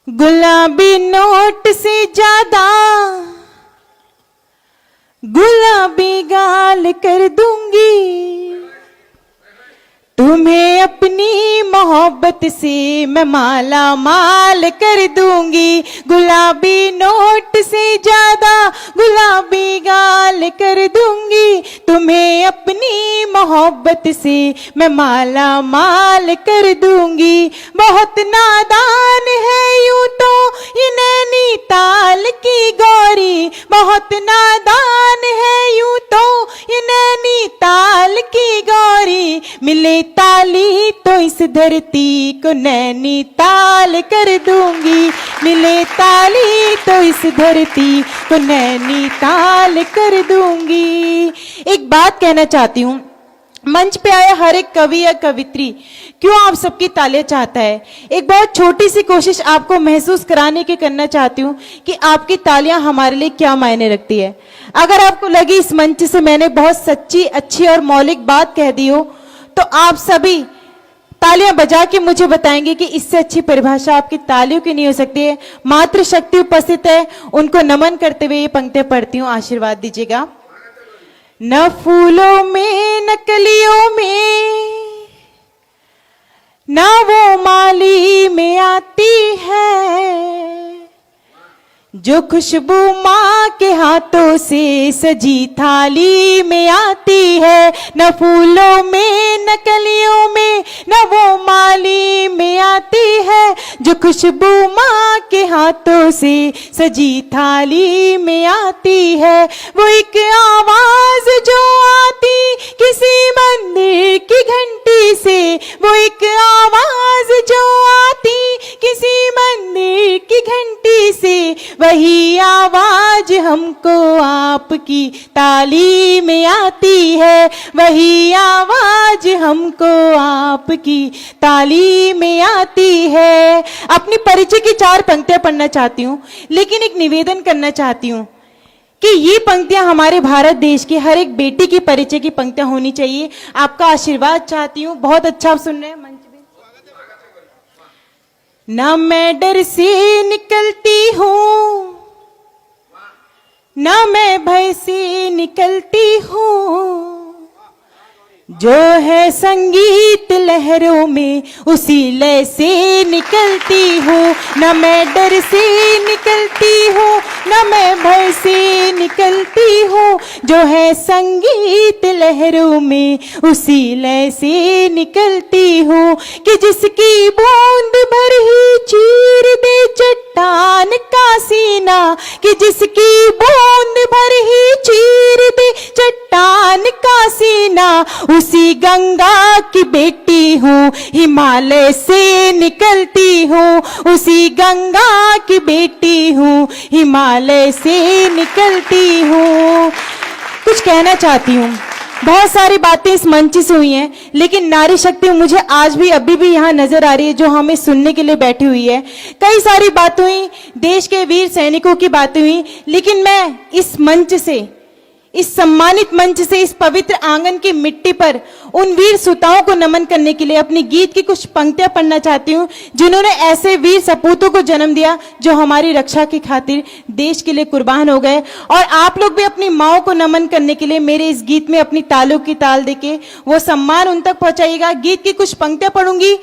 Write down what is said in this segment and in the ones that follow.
गुलाबी नोट से ज्यादा गुलाबी गाल कर दूंगी, तुम्हें अपनी मोहब्बत से मैं माला माल कर दूंगी। गुलाबी नोट से ज्यादा गुलाबी गाल कर दूंगी, तुम्हें अपनी मोहब्बत से मैं माला माल कर दूंगी। बहुत नादान है यूं तो ये नैनीताल की गौरी, बहुत नादान है यूं तो ये नैनीताल की गौरी। मिले ताली तो इस धरती को नैनीताल कर दूंगी, मिले ताली तो इस धरती को नैनीताल कर दूंगी। एक बात कहना चाहती हूँ, मंच पे आया हर एक कवि या कवित्री क्यों आप सबकी तालियां चाहता है। एक बहुत छोटी सी कोशिश आपको महसूस कराने की करना चाहती हूँ कि आपकी तालियां हमारे लिए क्या मायने रखती है। अगर आपको लगी इस मंच से मैंने बहुत सच्ची, अच्छी और मौलिक बात कह दी हो, तो आप सभी तालियां बजा के मुझे बताएंगे कि इससे अच्छी परिभाषा आपकी तालियों की नहीं हो सकती है। मातृशक्ति उपस्थित है, उनको नमन करते हुए ये पंक्तियां पढ़ती हूँ, आशीर्वाद दीजिएगा। न फूलों में न कलियों में न वो माली में आती है, जो खुशबू माँ के हाथों से सजी थाली में आती है। न फूलों में न कलियों में न वो माली में आती है, जो खुशबू माँ के हाथों से सजी थाली में आती है। वो एक आवाज जो आती किसी मंदिर की घंटी से, वो एक आवाज जो आती किसी मंदिर की घंटी से, वही आवाज हमको आपकी ताली में आती है, वही आवाज हमको आपकी ताली में आती है। अपनी परिचय की 4 पंक्तियां पढ़ना चाहती हूँ, लेकिन एक निवेदन करना चाहती हूँ कि ये पंक्तियां हमारे भारत देश की हर एक बेटी की परिचय की पंक्तियां होनी चाहिए। आपका आशीर्वाद चाहती हूँ। बहुत अच्छा आप सुन रहे हैं मंच में। ना मैं डर से निकलती हूँ, ना मैं भय से निकलती हूँ, जो है संगीत लहरों में उसी लय से निकलती हूँ। न मैं डर से निकलती हूँ, न मैं भय से निकलती हूँ, जो है संगीत लहरों में उसी लय से निकलती हूँ। कि जिसकी बूंद भर ही चीर दे चट्टान का सीना, कि जिसकी बूंद भर ही चीर दे चट्टान का सीना, उसी गंगा की बेटी हूँ, हिमालय से निकलती हूँ, उसी गंगा की बेटी हूँ, हिमालय से निकलती हूँ। कुछ कहना चाहती हूँ, बहुत सारी बातें इस मंच से हुई हैं, लेकिन नारी शक्ति मुझे आज भी अभी भी यहाँ नजर आ रही है, जो हमें सुनने के लिए बैठी हुई है। कई सारी बातें हुई, देश के वीर सैनिकों की बातें हुई, लेकिन मैं इस मंच से, इस सम्मानित मंच से, इस पवित्र आंगन की मिट्टी पर उन वीर सुताओं को नमन करने के लिए अपनी गीत की कुछ पंक्तियां पढ़ना चाहती हूं, जिन्होंने ऐसे वीर सपूतों को जन्म दिया जो हमारी रक्षा की खातिर देश के लिए कुर्बान हो गए। और आप लोग भी अपनी माओं को नमन करने के लिए मेरे इस गीत में अपनी तालियों की ताल देके वो सम्मान उन तक पहुंचाइएगा। गीत की कुछ पंक्तियां पढ़ूंगी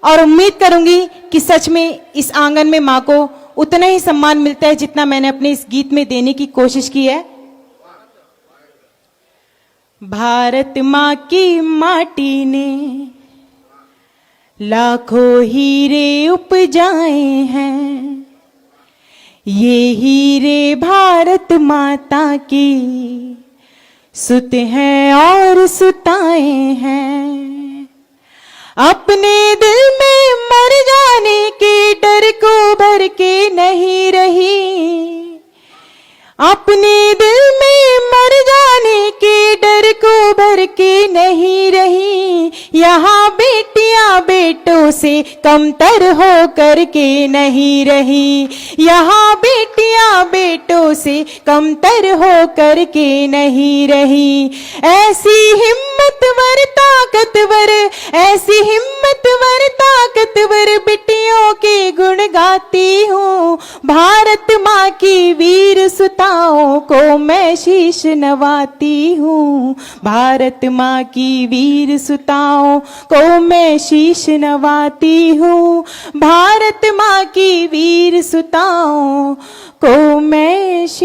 और उम्मीद करूंगी कि सच में इस आंगन में माँ को उतना ही सम्मान मिलता है जितना मैंने अपने इस गीत में देने की कोशिश की है। भारत माँ की माटी ने लाखों हीरे उपजाए हैं, ये हीरे भारत माता की सुत हैं और सुताए हैं। अपने दिल में मर जाने के डर को भर के नहीं रही, अपने दिल में मर जाने के डर को भर के नहीं रही। यहाँ बेटियां बेटियां बेटों से कमतर हो करके नहीं रही, यहाँ बेटियां बेटों से कमतर हो करके नहीं रही। ऐसी हिम्मतवर ताकतवर, ऐसी हिम्मतवर ताकतवर बिटियों के गुण गाती हूँ। भारत माँ की वीर सुताओं को मैं शीश नवाती हूँ। भारत माँ की वीर सुताओं को मैं शीश नवाती हूँ। भारत माँ की वीर सुताओं को मैं शीश